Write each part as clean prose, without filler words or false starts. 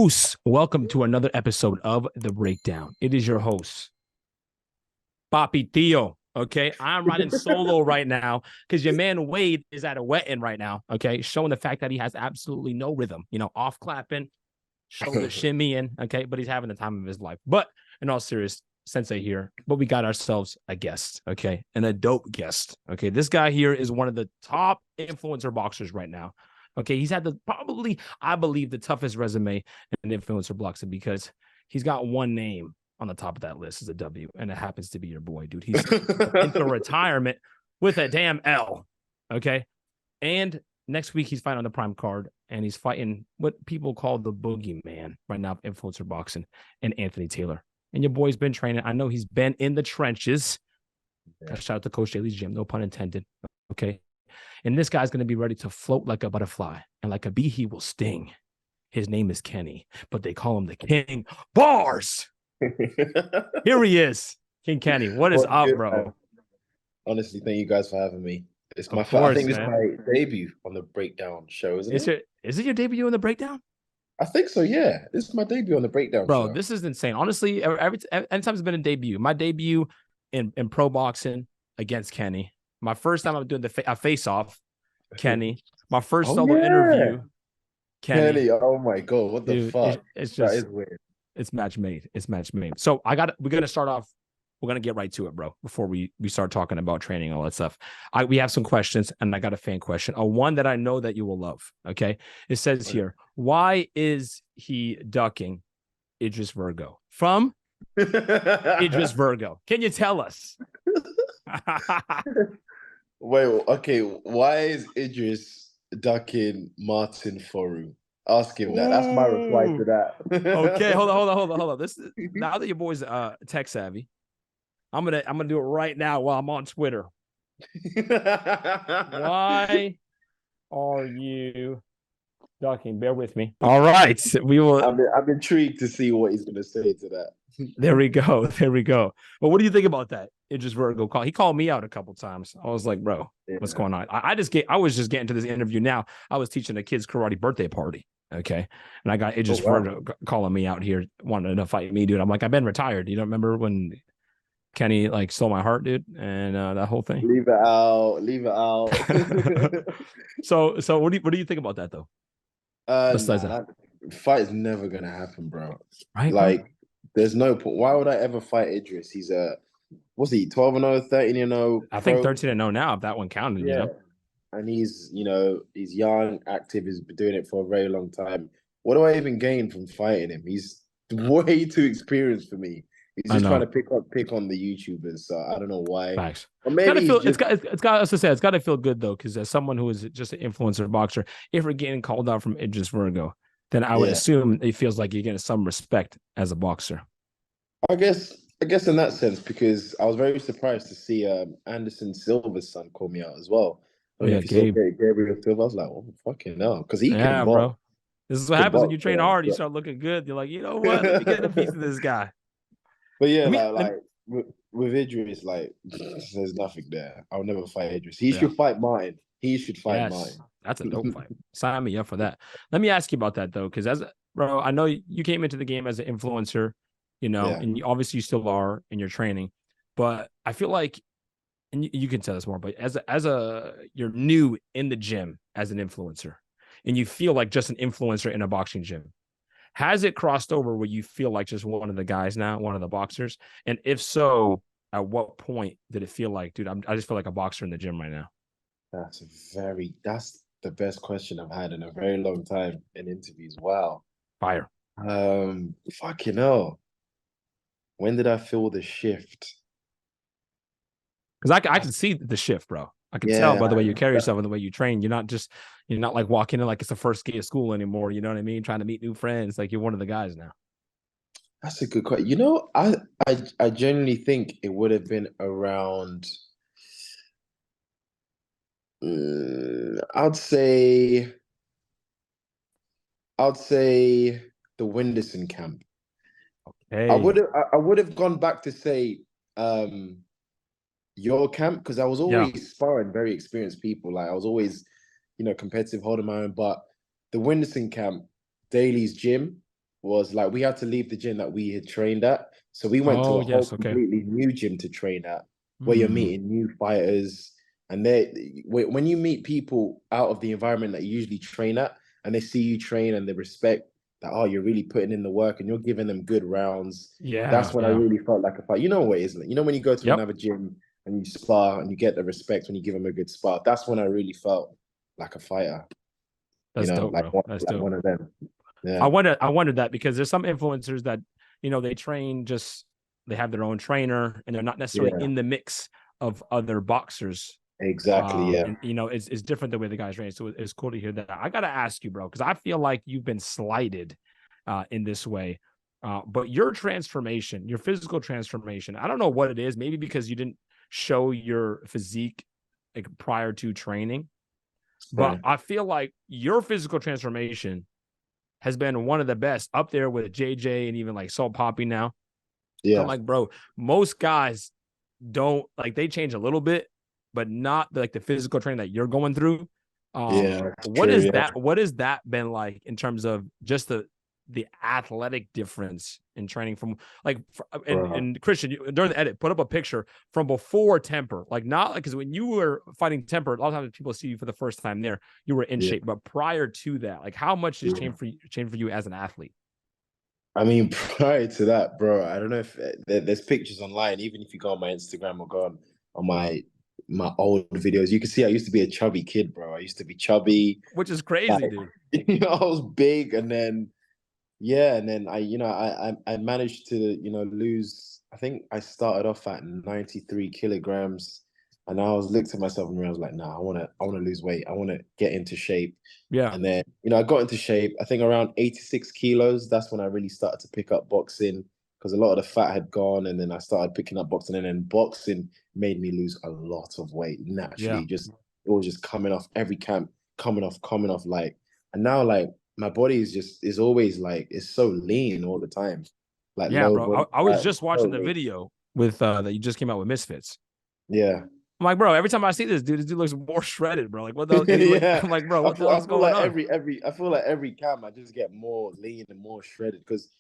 Oos, welcome to another episode of The Breakdown. It is your host, Papi Theo. Okay, I'm riding solo right now because your man Wade is at a wet-in right now. Okay, showing the fact that he has absolutely no rhythm. Off clapping, shoulder shimmying. Okay, but he's having the time of his life. But in all seriousness, Sensei here. But we got ourselves a guest. Okay, and a dope guest. Okay, this guy here is one of the top influencer boxers right now. Okay, he's had probably, I believe, the toughest resume in influencer boxing because he's got one name on the top of that list is a W, and it happens to be your boy, dude. He's into retirement with a damn L. Okay, and next week he's fighting on the prime card, and he's fighting what people call the boogeyman right now, influencer boxing, and Anthony Taylor. And your boy's been training. I know he's been in the trenches. Yeah. Shout out to Coach Daly's gym, no pun intended. Okay. And this guy's going to be ready to float like a butterfly, and like a bee, he will sting. His name is Kenny, but they call him the King Bars. Here he is, King Kenny. What is up, bro? Man. Honestly, thank you guys for having me. It's my first, I think this is my debut on the Breakdown show, isn't it? Is it your debut on the Breakdown? I think so, yeah. This is my debut on the Breakdown show. Bro, this is insane. Honestly, anytime it's been a debut. My debut in pro boxing against Kenny. My first time I'm doing a face-off, Kenny. My first solo interview, Kenny. Oh my God, what the fuck? It's just, that is weird. It's match made. It's match made. So we're gonna start off. We're gonna get right to it, bro. Before we start talking about training and all that stuff, we have some questions, and I got a fan question, one that I know that you will love. Okay, it says here, why is he ducking Idris Virgo from Idris Virgo? Can you tell us? Wait, okay. Why is Idris ducking Martin Foru? Ask him that. That's my reply to that. Okay, hold on. This is, now that your boy's tech savvy, I'm gonna do it right now while I'm on Twitter. Why are you ducking? Bear with me. All right, we will. I'm intrigued to see what he's gonna say to that. There we go. Well, what do you think about that? Idris Virgo call. He called me out a couple times. I was like, bro, what's going on? I was just getting to this interview now. I was teaching a kid's karate birthday party. Okay. And I got Idris Virgo calling me out here, wanting to fight me, dude. I'm like, I've been retired. You don't remember when Kenny stole my heart, dude? And that whole thing. Leave it out. So what do you think about that though? That fight is never gonna happen, bro. Right? Like, there's no point. Why would I ever fight Idris? He's what's he, 12-0, 13-0? I think 13-0 now, if that one counted, yeah. And he's young, active, he's been doing it for a very long time. What do I even gain from fighting him? He's way too experienced for me. He's just trying to pick on the YouTubers, so I don't know why. Facts. Or maybe it's got to feel good though, because as someone who is just an influencer boxer, if we're getting called out from Idris Virgo, then I would assume it feels like you're getting some respect as a boxer. I guess in that sense, because I was very surprised to see Anderson Silva's son call me out as well. Gabriel Silva. I was like, oh, fucking hell, because he can box. Bro. This is what happens when you train hard. You start looking good. You're like, you know what? Let me get a piece of this guy. But yeah, with Idris, there's nothing there. I'll never fight Idris. He should fight mine. He should fight mine. That's a dope fight. Sign me up for that. Let me ask you about that though, because bro, I know you came into the game as an influencer, and obviously you still are in your training, but I feel like, and you can tell us more, but you're new in the gym as an influencer, and you feel like just an influencer in a boxing gym. Has it crossed over where you feel like just one of the guys now, one of the boxers? And if so, at what point did it feel like, dude, I just feel like a boxer in the gym right now? That's the best question I've had in a very long time in interviews. Wow. Fire. Fucking hell. When did I feel the shift? Because I can see the shift, bro. I can tell by the way you carry yourself and the way you train. You're not like walking in like it's the first day of school anymore. You know what I mean? Trying to meet new friends. Like you're one of the guys now. That's a good question. I genuinely think it would have been around. I'd say the Winderson camp. Okay. I would have gone back to say your camp, because I was always sparring very experienced people. Like I was always, competitive, holding my own. But the Winderson camp, Daly's gym, was like we had to leave the gym that we had trained at. So we went to Oh, a whole yes. Okay. completely new gym to train at, where you're Hmm. meeting new fighters. And when you meet people out of the environment that you usually train at, and they see you train and they respect that, oh, you're really putting in the work and you're giving them good rounds. Yeah. That's when I Yeah. really felt like a fight. You know what, isn't it? You know when you go to Yep. another gym and you spar and you get the respect when you give them a good spar. That's when I really felt like a fighter. That's dope, Like bro. one, That's like dope. one of them. Yeah. I wondered that because there's some influencers that, they train just, they have their own trainer and they're not necessarily Yeah. in the mix of other boxers. Exactly. Yeah. And it's different the way the guys train. So it's cool to hear that. I got to ask you, bro, because I feel like you've been slighted in this way. But your transformation, your physical transformation, I don't know what it is. Maybe because you didn't show your physique like prior to training, but Right. I feel like your physical transformation has been one of the best, up there with JJ and even like Salt Papi now. I'm Yeah. like, bro, most guys don't, like, they change a little bit, but not like the physical training that you're going through. Yeah. What True. is Yeah. that? What has that been like in terms of just the athletic difference in training from like, and Christian, during the edit, put up a picture from before Temper, like not like, because when you were fighting Temper, a lot of times people see you for the first time there, you were in Yeah. shape, but prior to that, like how much has Yeah. changed for you as an athlete? I mean, prior to that, bro, I don't know if there's pictures online. Even if you go on my Instagram or go on my old videos, you can see I used to be a chubby kid, bro. I used to be chubby. Which is crazy, Like, dude. I was big, and then yeah, and then I managed to lose. I think I started off at 93 kilograms, and I was looked at myself and I was like, nah, I want to lose weight. I want to get into shape. Yeah. And then I got into shape. I think around 86 kilos. That's when I really started to pick up boxing because a lot of the fat had gone, and then I started picking up boxing, and then boxing made me lose a lot of weight Yeah. naturally. Just it was just coming off every camp, coming off like, and now like my body is always like it's so lean all the time, like Yeah, low bro. body I was fat, just so watching the lean. video with that you just came out with Misfits. Yeah, I'm like, bro, every time I see this dude looks more shredded, bro. Like, what the hell? yeah. I'm like, bro, I what the feel hell I is feel going like on? I feel like every camp I just get more lean and more shredded because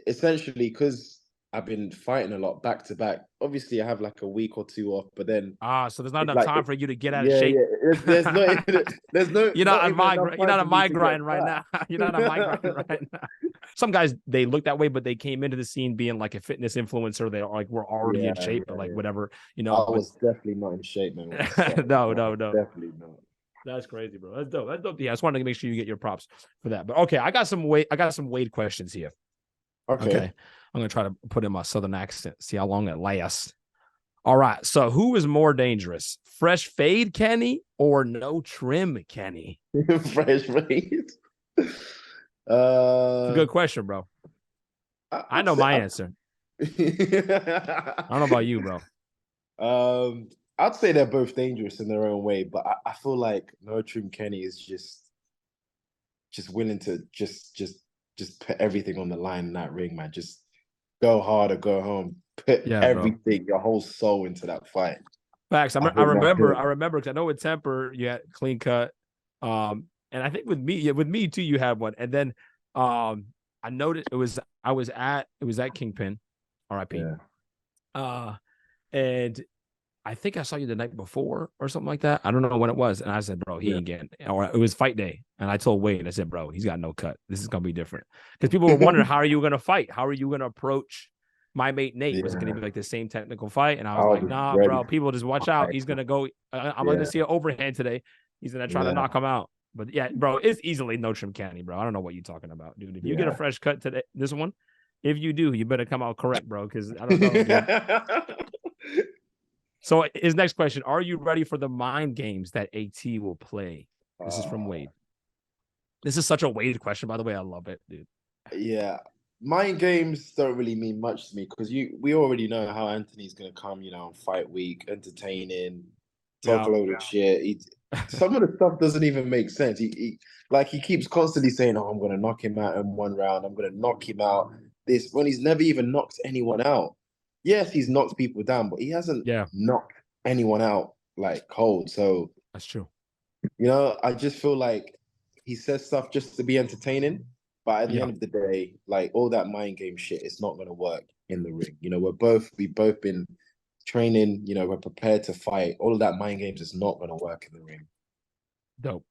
essentially because I've been fighting a lot back to back. Obviously, I have like a week or two off, but then So there's not it's enough like time for you to get out of yeah, shape. yeah. There's no there's no You're not not on even my enough you're time not for on me my to get grind right now. You're not on my grind fat. right now. Some guys, they look that way, but they came into the scene being like a fitness influencer. They are like, we're already Yeah, in shape, or yeah, like yeah. whatever, I but was definitely not in shape, man, when I started. no, No, no, no. definitely not. That's crazy, bro. That's dope. That's dope. Yeah, I just wanted to make sure you get your props for that. But okay, I got some Wade questions here. Okay. Okay. I'm gonna try to put in my southern accent, see how long it lasts. All right. So who is more dangerous? Fresh fade Kenny or no trim Kenny? Fresh meat. It's a Uh, good question, bro. I I'd know say my answer. I don't know about you, bro. um, I'd say they're both dangerous in their own way, but I feel like No Trim Kenny is just willing to just put everything on the line in that ring, man. Just go hard or go home. Put Yeah, bro. everything, your whole soul into that fight. Facts. I I think that's remember. I him. remember because I know with Temper you had clean cut, and I think with me, yeah, with me too, you had one. And then, I noticed it was at Kingpin, R.I.P. Yeah. Uh, and I think I saw you the night before or something like that. I don't know when it was. And I said, bro, he Yeah. ain't getting, or it was fight day. And I told Wade, I said, bro, he's got no cut. This is going to be different. Because people were wondering, how are you going to fight? How are you going to approach my mate Nate? Was it going to Yeah. be like the same technical fight? And I I was like, was nah, ready bro, people just watch for out. it. He's going to go, I'm going to Yeah. see an overhand today. He's going to try to Yeah. knock him out. But yeah, bro, it's easily no trim County, bro. I don't know what you're talking about, dude. If you get a Yeah. fresh cut today, this one, if you do, you better come out correct, bro. Because I don't know, dude. So his next question: are you ready for the mind games that AT will play? This is from Wade. This is such a Wade question, by the way. I love it, dude. Yeah. Mind games don't really mean much to me because we already know how Anthony's gonna come, on fight week, entertaining, talk Yeah. a load of shit. Some of the stuff doesn't even make sense. He keeps constantly saying, "Oh, I'm gonna knock him out in one round. I'm gonna knock him out." This when he's never even knocked anyone out. Yes, he's knocked people down, but he hasn't Yeah, knocked anyone out like cold. So that's true. I just feel like he says stuff just to be entertaining, But at the end of the day, like all that mind game shit, it's not gonna work in the ring. You know, we've both been training, you know, we're prepared to fight. All of that mind games is not gonna work in the ring. Dope.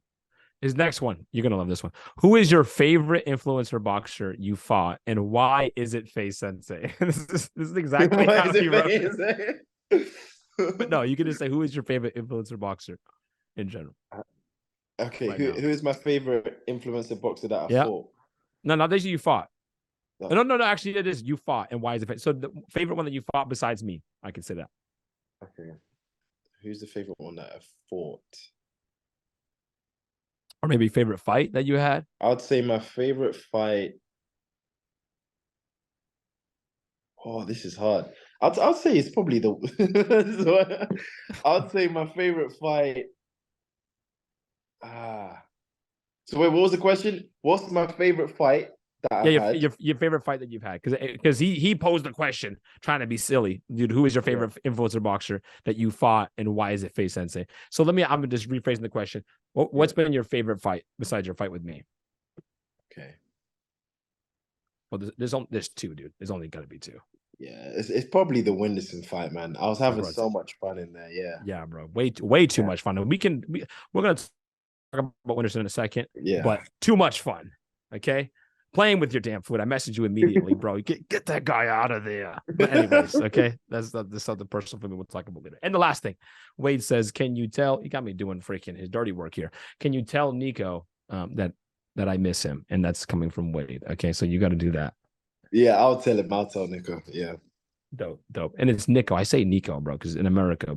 His next one, you're gonna love this one. Who is your favorite influencer boxer you fought, and why is it Face Sensei? This is exactly how he wrote it. But no, you can just say who is your favorite influencer boxer in general. Okay, who is my favorite influencer boxer that I fought? No, not that you fought. No. Actually, it is you fought, and why is it? So the favorite one that you fought besides me, I can say that. Okay, who's the favorite one that I fought? Or maybe favorite fight that you had? I would say my favorite fight. Oh, this is hard. I'd say it's probably the. I'd say my favorite fight. So wait, what was the question? What's my favorite fight that I've had? Your favorite fight that you've had? Because he posed the question trying to be silly, dude. Who is your favorite influencer boxer that you fought, and why is it Face Sensei? So I'm just rephrasing the question. What's been your favorite fight besides your fight with me? Okay. Well, there's two, dude. There's only got to be two. Yeah, it's probably the Whindersson fight, man. I was having so much fun in there. Yeah, bro. Way too much fun. We're gonna talk about Whindersson in a second. Yeah, but too much fun. Okay, playing with your damn food. I messaged you immediately, bro. Get that guy out of there. But anyways, okay, that's something personal for me. We'll talk about later. And the last thing, Wade says, "Can you tell?" He got me doing freaking his dirty work here. Can you tell Nico that I miss him? And that's coming from Wade. Okay, so you got to do that. Yeah, I'll tell him. I'll tell Nico. Yeah. Dope. And it's Nico. I say Nico, bro, because in America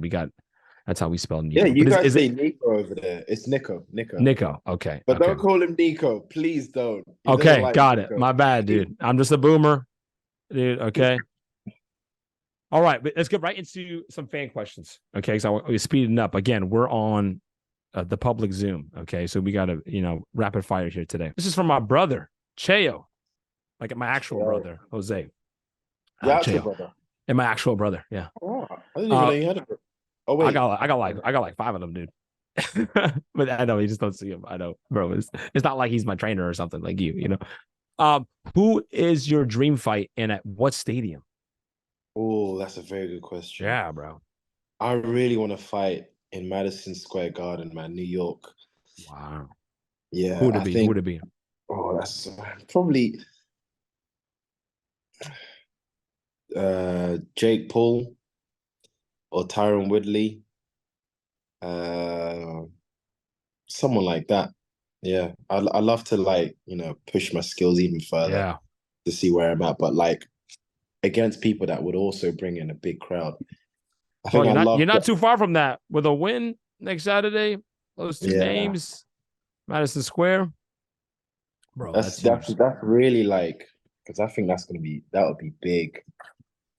that's how we spell Nico. Yeah, you guys say Nico over there. It's Nico. Okay. But don't call him Nico. Please don't. Okay, got it. My bad, dude. I'm just a boomer, dude. Okay. All right, but let's get right into some fan questions. Okay, so we're speeding up. Again, we're on the public Zoom. Okay, so we got to, rapid fire here today. This is from my brother, Cheo. Like my actual brother, Jose. Your actual brother? And my actual brother, yeah. Oh, I didn't even know you had a brother. Oh, wait. I got like 5 of them, dude. But I know you just don't see him. I know, bro. It's not like he's my trainer or something like you know. Who is your dream fight and at what stadium? Oh, that's a very good question. Yeah, bro. I really want to fight in Madison Square Garden, man, New York. Wow. Yeah. Who would it be? Oh, that's probably Jake Paul or Tyron Woodley. Someone like that. Yeah. I love to push my skills even further to see where I'm at. But against people that would also bring in a big crowd. You're not too far from that. With a win next Saturday, those two names, Madison Square. Bro, that's really because I think that would be big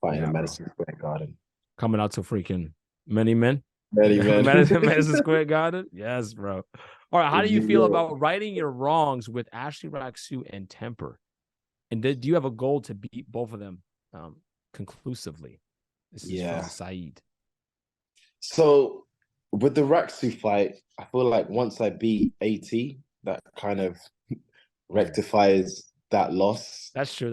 fighting in Madison Square Garden. Coming out to freaking many men. Madison Square Garden. Yes, bro. All right. How do you feel about righting your wrongs with Ashley Raksu and Temper? And do you have a goal to beat both of them conclusively? This is from Saeed. So with the Raksu fight, I feel like once I beat AT, that kind of rectifies that loss. That's true.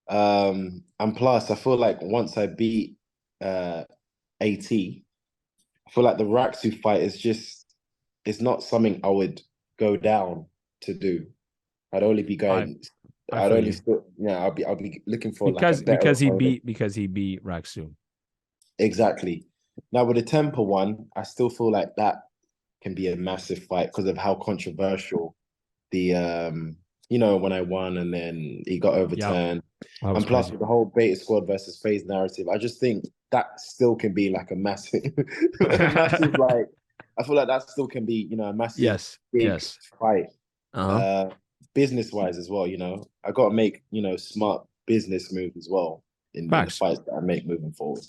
And plus, I feel like once I beat AT, I feel like the Raksu fight it's not something I would go down to do. I'd only be going. I'll be looking for because he beat Raksu. Exactly. Now with the Temper one, I still feel like that can be a massive fight because of how controversial the when I won and then he got overturned. And plus with the whole Beta Squad versus FaZe narrative, I just think that still can be like a massive I feel like that still can be, a massive big fight. Business wise as well, I gotta make, smart business moves as well in the fights that I make moving forward.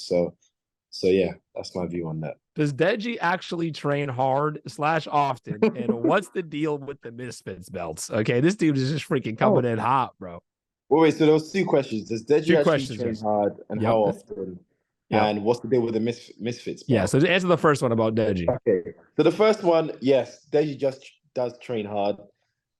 So yeah, that's my view on that. Does Deji actually train hard / often? And what's the deal with the Misfits belts? Okay, this dude is just freaking coming in hot, bro. Wait, so there was 2 questions. Does Deji actually train hard and how often? And what's the deal with the Misfits belt? Yeah, so to answer the first one about Deji. Okay, so the first one, yes, Deji just does train hard.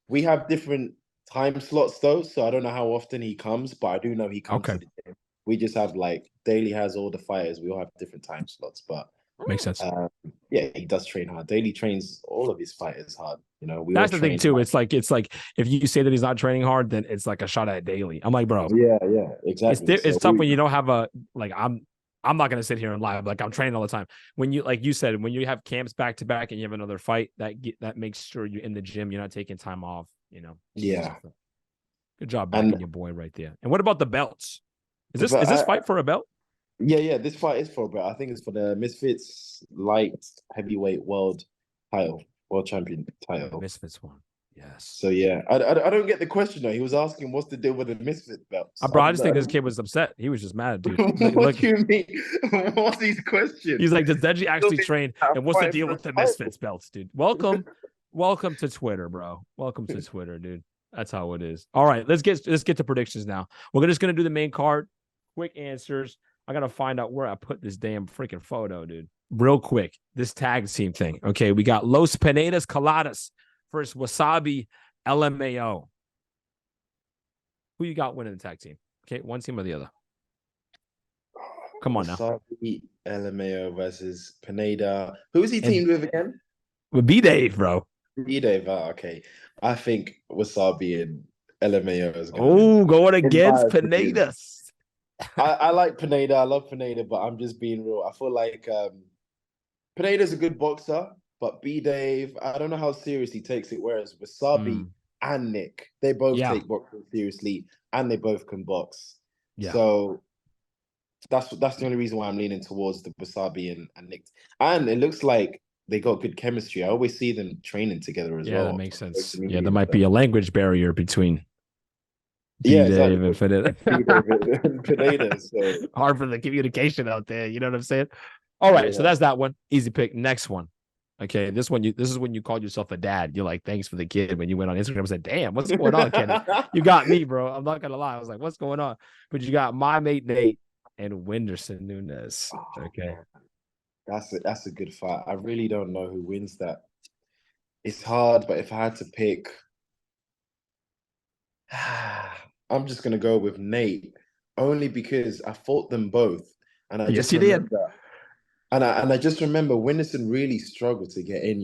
We have different time slots though, so I don't know how often he comes, but I do know he comes Okay. to the gym. We just have like Daily has all the fighters. We all have different time slots, but Makes sense. yeah, he does train hard. Daily trains all of his fighters hard. We all That's the thing train too. hard. It's like if you say that he's not training hard, then it's like a shot at Daily. I'm like, bro, Yeah, exactly. it's tough when you don't have a like. I'm not gonna sit here and lie. Like I'm training all the time. When you like you said, when you have camps back to back and you have another fight, that makes sure you're in the gym. You're not taking time off. Yeah, Good job and backing your boy right there. And what about the belts? Is but this fight for a belt? yeah. This fight is for a belt. I think it's for the Misfits light heavyweight world title, world champion title. Misfits one. Yes. So yeah, I don't get the question though. He was asking what's the deal with the Misfit belts. Bro, I just think this kid was upset. He was just mad, dude. What do you mean? What's these questions? He's like, does Deji actually train? And what's the deal with the Misfits belts, dude? Welcome to Twitter, bro. Welcome to Twitter, dude. That's how it is. All right, let's get to predictions now. We're just gonna do the main card, quick answers. I gotta find out where I put this damn freaking photo, dude. Real quick, this tag team thing. Okay, we got Los Pinedas Coladas versus Wasabi LMAO. Who you got winning the tag team? Okay, one team or the other? Come on now. Wasabi LMAO versus Pineda. Who is he teamed with again? With B-Dave, bro. B-Dave. Okay. I think Wasabi and LMAO is going against Pinedas. I like Pineda. I love Pineda, but I'm just being real. I feel like Pineda's a good boxer, but B-Dave, I don't know how serious he takes it. Whereas Wasabi and Nick, they both take boxing seriously and they both can box. Yeah. So that's the only reason why I'm leaning towards the Wasabi and Nick. And it looks like they got good chemistry. I always see them training together as well. Yeah, that makes sense. Yeah, there might be a language barrier between Dave and Pineda. So. Hard for the communication out there. You know what I'm saying? All right, so that's that one. Easy pick. Next one. Okay, this is when you called yourself a dad. You're like, thanks for the kid. When you went on Instagram and said, damn, what's going on, Kenny? You got me, bro. I'm not gonna lie. I was like, what's going on? But you got my mate Nate and Whindersson Nunes. Okay. That's a good fight. I really don't know who wins that. It's hard, but if I had to pick, I'm just gonna go with Nate, only because I fought them both, and I just remember, and I just remember Whindersson really struggled to get in,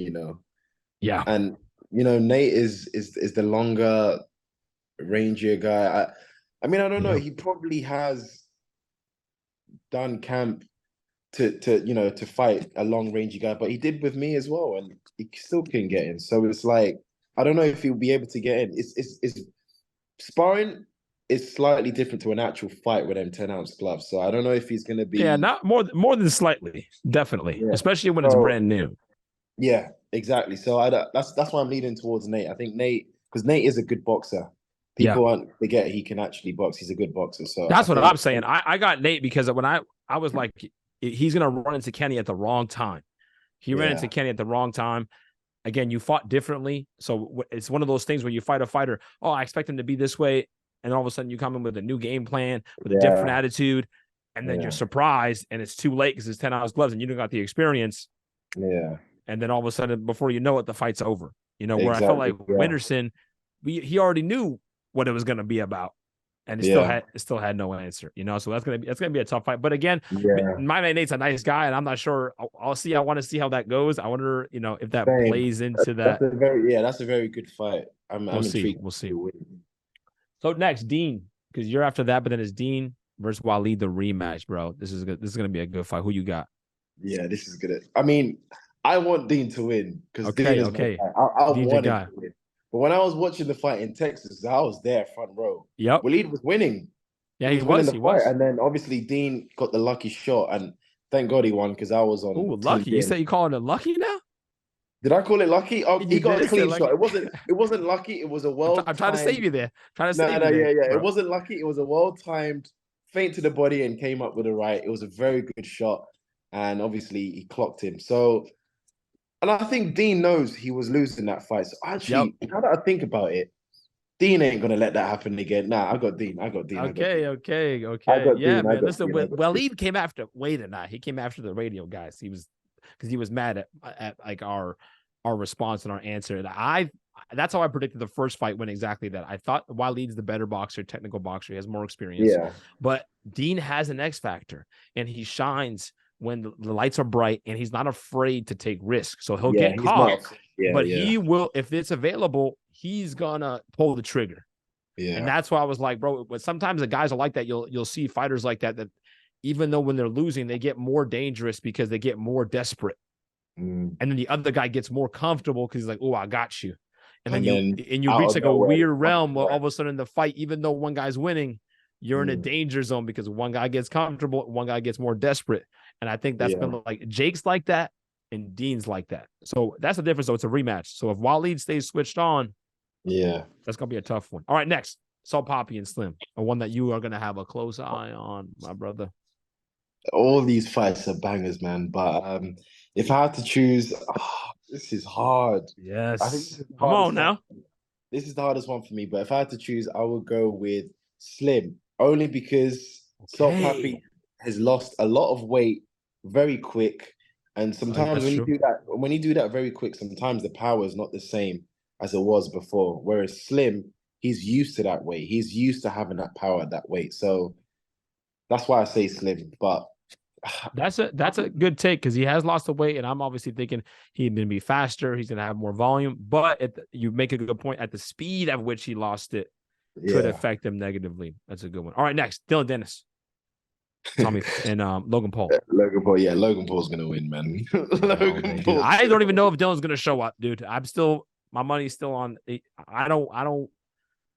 Yeah, and Nate is the longer, rangier guy. I mean, I don't know. He probably has done camp to fight a long rangy guy, but he did with me as well, and he still couldn't get in. So it's like I don't know if he'll be able to get in. It's sparring is slightly different to an actual fight with them 10-ounce gloves. So I don't know if he's gonna be not more than slightly, definitely, especially when it's brand new. Yeah, exactly. So that's why I'm leaning towards Nate. I think Nate, because Nate is a good boxer. People aren't forget he can actually box. He's a good boxer. So that's what I'm saying. I got Nate because when I was like, he's gonna run into Kenny at the wrong time. He ran into Kenny at the wrong time. Again, you fought differently. So it's one of those things where you fight a fighter. Oh, I expect him to be this way. And all of a sudden you come in with a new game plan, with a different attitude. And then you're surprised and it's too late because it's 10-ounce gloves and you don't got the experience. Yeah. And then all of a sudden, before you know it, the fight's over. Where I felt like Whindersson, he already knew what it was going to be about. And he still had no answer, So that's gonna be a tough fight. But again, my man Nate's a nice guy, and I'm not sure. I'll see. I want to see how that goes. I wonder, if that plays into that. That's a very good fight. I'm intrigued. We'll see. So next, Dean, because you're after that, but then it's Dean versus Waleed, the rematch, bro. This is good. This is gonna be a good fight. Who you got? Yeah, this is good. I mean, I want Dean to win because okay. I want him to win. But when I was watching the fight in Texas, I was there front row. Yep. Waleed was winning. Yeah, he was. And then obviously Dean got the lucky shot, and thank God he won because I was on. Oh, lucky! You say you calling it lucky now? Did I call it lucky? Oh, he got a clean shot. It wasn't lucky. It was a I'm trying to save you there. Yeah. It wasn't lucky. It was a well-timed feint to the body and came up with a right. It was a very good shot, and obviously he clocked him. So. And I think Dean knows he was losing that fight. So actually, now that I think about it, Dean ain't gonna let that happen again. Nah, I got Dean. Okay. Yeah, man. Listen, Waleed came after Wade and I. He came after the radio guys. He was mad at like our response and our answer. And that's how I predicted the first fight when exactly that. I thought Waleed's the better boxer, technical boxer. He has more experience. Yeah. But Dean has an X factor, and he shines when the lights are bright, and he's not afraid to take risks. So he'll get caught, but he will, if it's available, he's gonna pull the trigger. Yeah. And that's why I was like, bro, but sometimes the guys are like that. You'll see fighters like that even though when they're losing, they get more dangerous because they get more desperate. And then the other guy gets more comfortable because he's like, oh, I got you. And then you reach like a weird realm where all of a sudden the fight, even though one guy's winning, you're in a danger zone because one guy gets comfortable, one guy gets more desperate. And I think that's been like Jake's like that and Dean's like that. So that's the difference. So it's a rematch. So if Waleed stays switched on, that's gonna be a tough one. All right, next. So Papi and Slim, a one that you are gonna have a close eye on, my brother. All these fights are bangers, man. But if I had to choose, this is hard. Yes. I think Come on now. This is the hardest one for me. But if I had to choose, I would go with Slim, only because Salt Papi has lost a lot of weight very quick. And sometimes when you do that very quick, sometimes the power is not the same as it was before. Whereas Slim, he's used to that weight. He's used to having that power at that weight. So that's why I say Slim. But that's a good take because he has lost the weight, and I'm obviously thinking he's going to be faster. He's going to have more volume. But you make a good point. At the speed at which he lost it could affect him negatively. That's a good one. All right, next, Dylan Dennis. Tommy and Logan Paul. Logan Paul, Logan Paul's gonna win, man. Logan Paul. I don't even know if Dylan's gonna show up, dude. My money's still on. I don't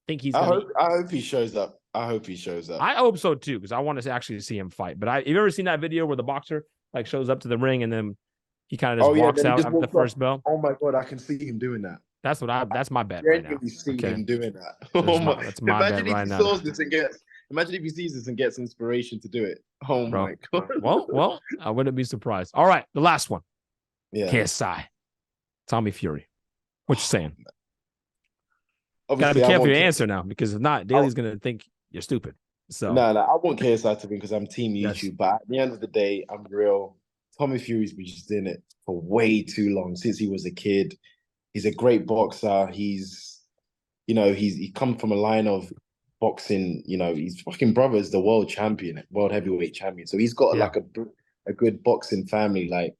think he's. I hope he shows up. I hope so too, because I want to actually see him fight. But have you ever seen that video where the boxer like shows up to the ring and then he kind of just walks out after the first bell? Oh my god, I can see him doing that. That's my bet right now. See him doing that. That's my bet right now. Imagine if he sees this and gets inspiration to do it. Oh my god. Well, I wouldn't be surprised. All right, the last one. Yeah. KSI. Tommy Fury. What you saying? Obviously, gotta be careful your answer now, because if not, Daly's gonna think you're stupid. So no, I want KSI to win because I'm team YouTube. But at the end of the day, I'm real. Tommy Fury's been just doing it for way too long, since he was a kid. He's a great boxer. He's come from a line of boxing, his fucking brother is the world heavyweight champion. So he's got like a good boxing family,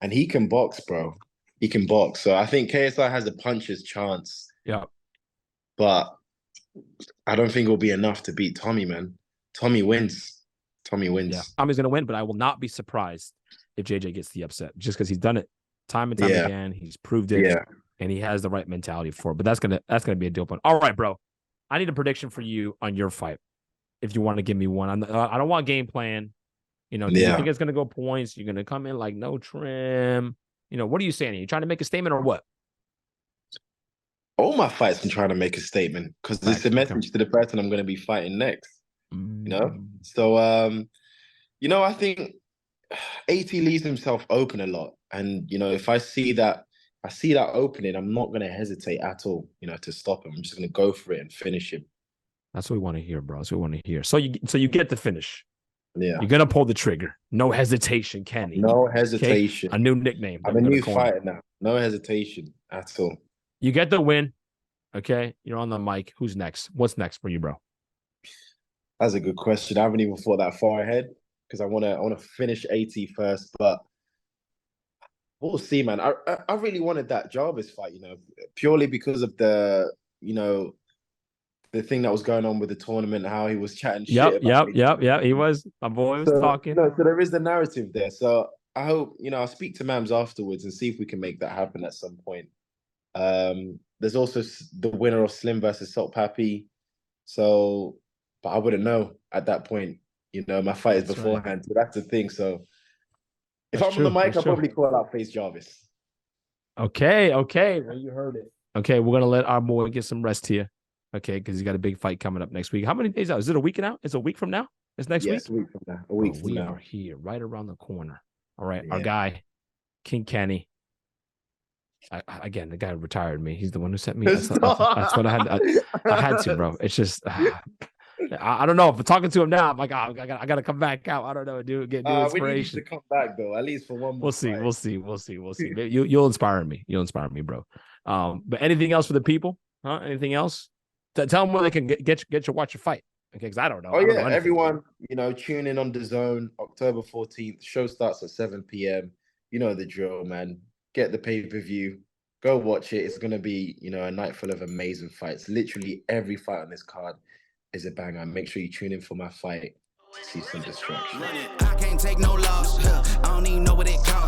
and he can box, bro. He can box. So I think KSI has a puncher's chance. Yeah. But I don't think it'll be enough to beat Tommy, man. Tommy wins. Yeah. Tommy's gonna win, but I will not be surprised if JJ gets the upset, just because he's done it time and time again. He's proved it, and he has the right mentality for it. But that's gonna be a dope one. All right, bro. I need a prediction for you on your fight. If you want to give me one, I don't want game plan. Do you think it's gonna go points? You're gonna come in like no trim. What are you saying? Are you trying to make a statement or what? All my fights, I'm trying to make a statement because it's a message to the person I'm going to be fighting next. So I think AT leaves himself open a lot, and if I see that opening, I'm not going to hesitate at all, to stop him. I'm just going to go for it and finish him. That's what we want to hear, bro. That's what we want to hear. So you get the finish. Yeah. You're going to pull the trigger. No hesitation, Kenny. No hesitation. Okay? A new nickname. I'm a new fighter now. No hesitation at all. You get the win. Okay. You're on the mic. Who's next? What's next for you, bro? That's a good question. I haven't even thought that far ahead because I want to finish AT first, but we'll see, man. I really wanted that Jarvis fight, purely because of the thing that was going on with the tournament, how he was chatting shit about Yep. He was. My boy was talking. No, so there is the narrative there. So I hope, I'll speak to Mams afterwards and see if we can make that happen at some point. There's also the winner of Slim versus Salt Papi. So, but I wouldn't know at that point. My fight is beforehand. Right. So that's the thing. So if I'm on the mic, I'll probably call out Face Jarvis. Okay. Well, you heard it. Okay, we're going to let our boy get some rest here. Okay, because he's got a big fight coming up next week. How many days out? Is it a week now? It's a week from now? It's next week? Yes, a week from now. A week from now. We are here, right around the corner. All right, our guy, King Kenny. Again, the guy who retired me. He's the one who sent me. That's what I had. I had to, bro. It's just, I don't know. If I'm talking to him now, I'm like, I got to come back out. I don't know, dude. Get new inspiration. We need to come back though, at least for one more. We'll see. You'll inspire me. You'll inspire me, bro. But anything else for the people? Huh? Anything else? Tell them where they can get you watch your fight. Okay, because I don't know. Oh I don't know yeah, anything. everyone, tune in on DAZN, October 14th. Show starts at 7 p.m. You know the drill, man. Get the pay-per-view. Go watch it. It's gonna be, a night full of amazing fights. Literally every fight on this card is a banger. Make sure you tune in for my fight to see some destruction. I can't take no loss. I don't even know what it costs.